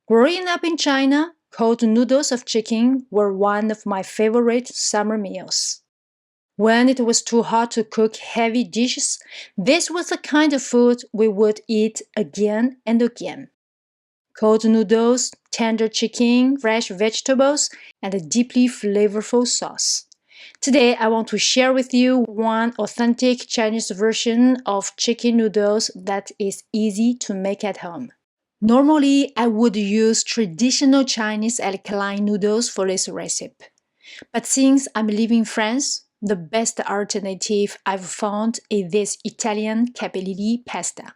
Growing up in China, cold noodles of chicken were one of my favorite summer meals. When it was too hot to cook heavy dishes, this was the kind of food we would eat again and again. Cold noodles, tender chicken, fresh vegetables, and a deeply flavorful sauce. Today, I want to share with you one authentic Chinese version of chicken noodles that is easy to make at home. Normally, I would use traditional Chinese alkaline noodles for this recipe. But since I'm living in France, the best alternative I've found is this Italian capellini pasta.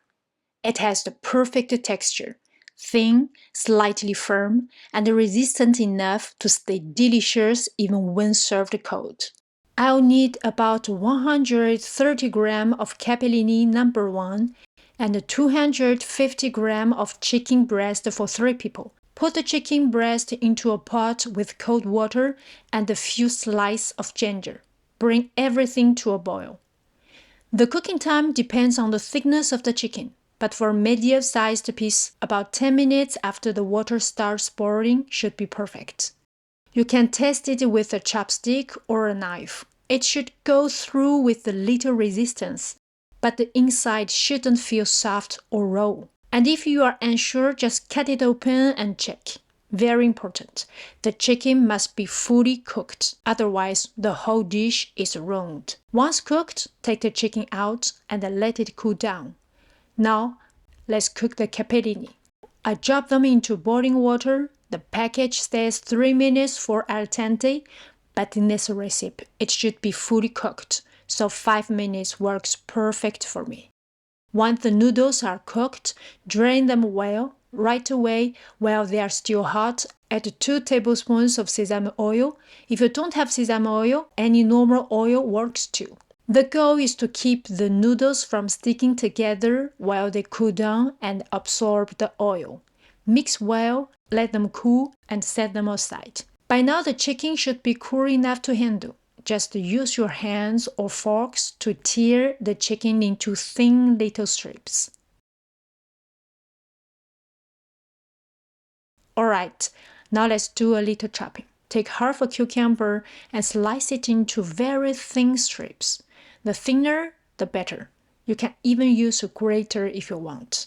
It has the perfect texture, thin, slightly firm, and resistant enough to stay delicious even when served cold. I'll need about 130 grams of capellini number 1 and 250 grams of chicken breast for 3 people. Put the chicken breast into a pot with cold water and a few slices of ginger. Bring everything to a boil. The cooking time depends on the thickness of the chicken, but for a medium-sized piece, about 10 minutes after the water starts boiling should be perfect. You can test it with a chopstick or a knife. It should go through with a little resistance, but the inside shouldn't feel soft or raw. And if you are unsure, just cut it open and check. Very important, the chicken must be fully cooked, otherwise the whole dish is ruined. Once cooked, take the chicken out and let it cool down. Now, let's cook the capellini. I drop them into boiling water. The package says 3 minutes for al dente, but in this recipe, it should be fully cooked, so 5 minutes works perfect for me. Once the noodles are cooked, drain them well. Right away, while they are still hot, add 2 tablespoons of sesame oil. If you don't have sesame oil, any normal oil works too. The goal is to keep the noodles from sticking together while they cool down and absorb the oil. Mix well, let them cool, and set them aside. By now, the chicken should be cool enough to handle. Just use your hands or forks to tear the chicken into thin little strips. Alright, now let's do a little chopping. Take half a cucumber and slice it into very thin strips. The thinner, the better. You can even use a grater if you want.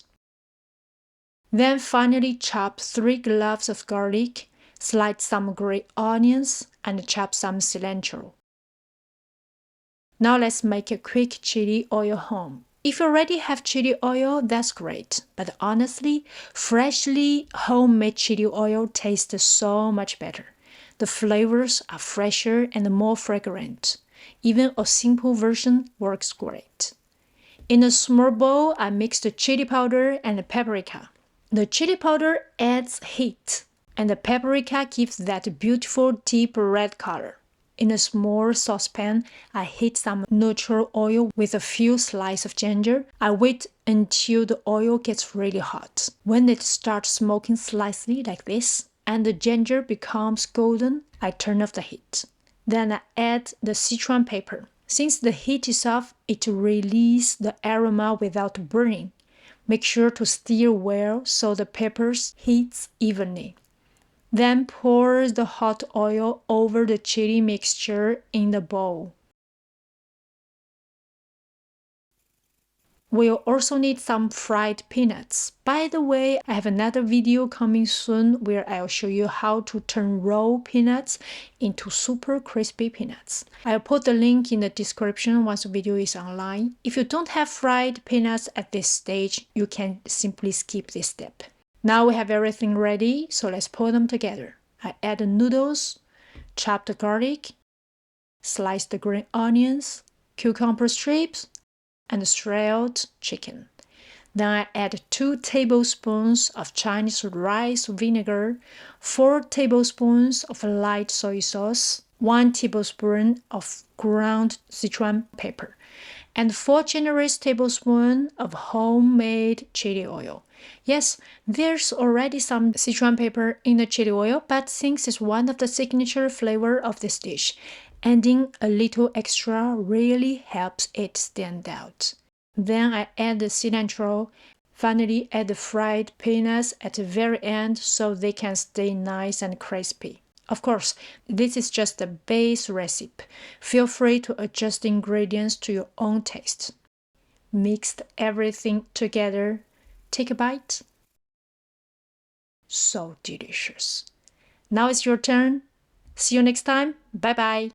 Then finally chop 3 cloves of garlic, slice some green onions, and chop some cilantro. Now let's make a quick chili oil home. If you already have chili oil, that's great. But honestly, freshly homemade chili oil tastes so much better. The flavors are fresher and more fragrant. Even a simple version works great. In a small bowl, I mix the chili powder and the paprika. The chili powder adds heat, and the paprika gives that beautiful deep red color. In a small saucepan, I heat some neutral oil with a few slices of ginger. I wait until the oil gets really hot. When it starts smoking slightly like this, and the ginger becomes golden, I turn off the heat. Then I add the Sichuan pepper. Since the heat is off, it releases the aroma without burning. Make sure to stir well so the peppers heat evenly. Then pour the hot oil over the chili mixture in the bowl. We'll also need some fried peanuts. By the way, I have another video coming soon where I'll show you how to turn raw peanuts into super crispy peanuts. I'll put the link in the description once the video is online. If you don't have fried peanuts at this stage, you can simply skip this step. Now we have everything ready, so let's put them together. I add the noodles, chop the garlic, slice the green onions, cucumber strips, and shredded chicken. Then I add 2 tablespoons of Chinese rice vinegar, 4 tablespoons of light soy sauce, 1 tablespoon of ground Sichuan pepper, and 4 generous tablespoons of homemade chili oil. Yes, there's already some Sichuan pepper in the chili oil, but since it's one of the signature flavor of this dish, adding a little extra really helps it stand out. Then I add the cilantro, Finally, add the fried peanuts at the very end so they can stay nice and crispy. Of course, this is just a base recipe. Feel free to adjust the ingredients to your own taste. Mix everything together. Take a bite. So delicious. Now it's your turn. See you next time. Bye bye.